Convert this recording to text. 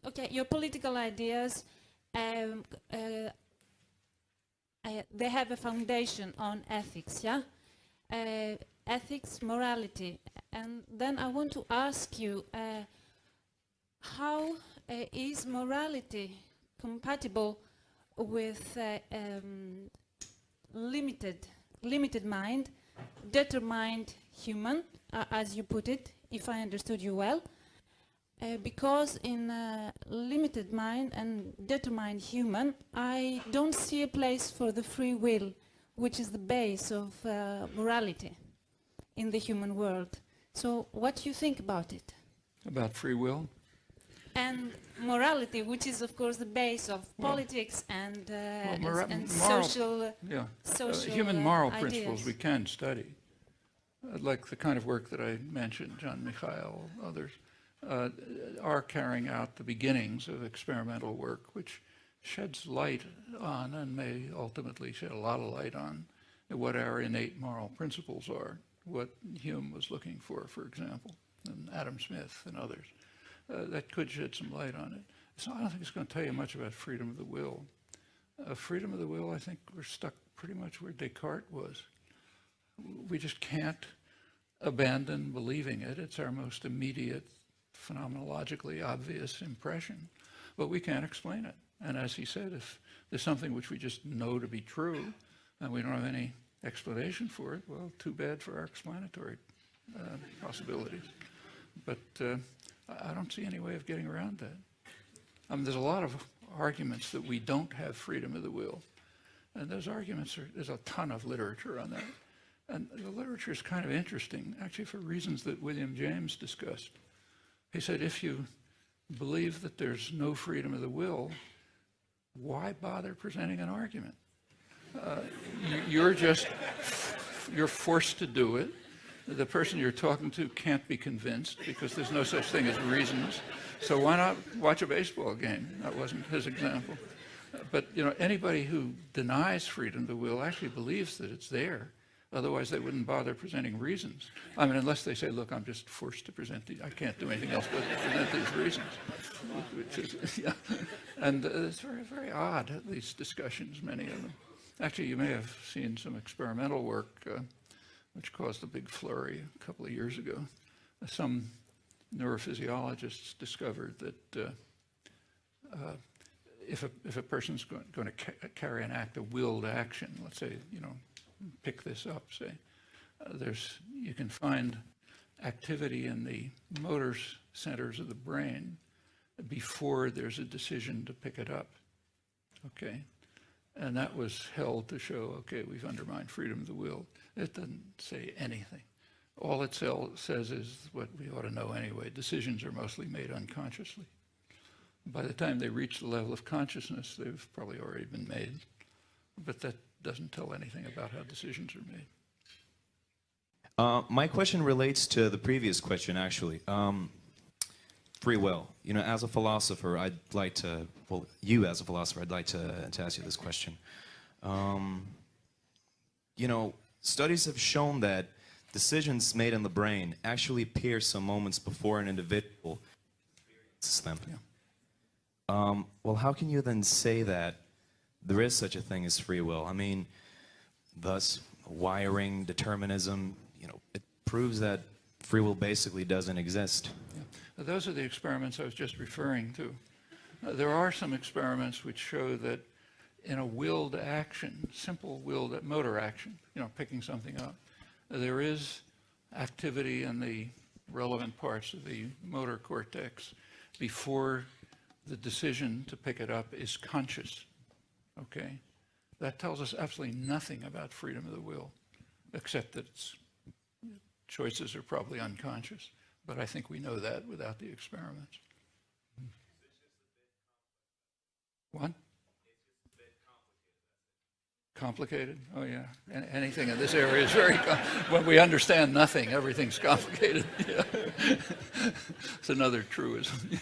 okay, your political ideas, they have a foundation on ethics, yeah? Ethics, morality. And then I want to ask you, how is morality compatible with limited mind, determined human, as you put it, if I understood you well? Because in limited mind and determined human, I don't see a place for the free will, which is the base of morality in the human world. So what do you think about it? About free will? And morality, which is of course the base of politics and social human moral ideas. principles we can study, like the kind of work that I mentioned, John Mikhail, others, are carrying out the beginnings of experimental work, which sheds light on and may ultimately shed a lot of light on what our innate moral principles are, what Hume was looking for example, and Adam Smith and others. That could shed some light on it. So I don't think it's going to tell you much about freedom of the will. Freedom of the will, I think we're stuck pretty much where Descartes was. We just can't abandon believing it. It's our most immediate, phenomenologically obvious impression, but we can't explain it. And as he said, if there's something which we just know to be true and we don't have any explanation for it, well, too bad for our explanatory possibilities. But I don't see any way of getting around that. I mean, there's a lot of arguments that we don't have freedom of the will. And those arguments there's a ton of literature on that. And the literature is kind of interesting, actually for reasons that William James discussed. He said, if you believe that there's no freedom of the will, why bother presenting an argument? You're forced to do it. The person you're talking to can't be convinced because there's no such thing as reasons. So why not watch a baseball game? That wasn't his example. But anybody who denies freedom of the will actually believes that it's there. Otherwise, they wouldn't bother presenting reasons. I mean, unless they say, look, I'm just forced to present these. I can't do anything else but present these reasons. Which is, yeah. And it's very, very odd, these discussions, many of them. Actually, you may have seen some experimental work which caused a big flurry a couple of years ago. Some neurophysiologists discovered that if a person's going to carry an act of willed action, let's say, pick this up, say, you can find activity in the motor centers of the brain before there's a decision to pick it up, okay? And that was held to show, okay, we've undermined freedom of the will. It doesn't say anything. All it says is what we ought to know anyway. Decisions are mostly made unconsciously. By the time they reach the level of consciousness, they've probably already been made. But that doesn't tell anything about how decisions are made. My question relates to the previous question, actually. Free will. As a philosopher, I'd like to, well, you as a philosopher, I'd like to ask you this question. Studies have shown that decisions made in the brain actually appear some moments before an individual experiences them. Yeah. Well, how can you then say that there is such a thing as free will? I mean, thus, wiring, determinism, it proves that free will basically doesn't exist. Yeah. Those are the experiments I was just referring to. There are some experiments which show that in a willed action, simple willed motor action, picking something up, there is activity in the relevant parts of the motor cortex before the decision to pick it up is conscious, okay? That tells us absolutely nothing about freedom of the will, except that its choices are probably unconscious. But I think we know that without the experiments. What? Complicated? Oh, yeah. Anything in this area is very complicated. When we understand nothing, everything's complicated. Yeah. It's another truism.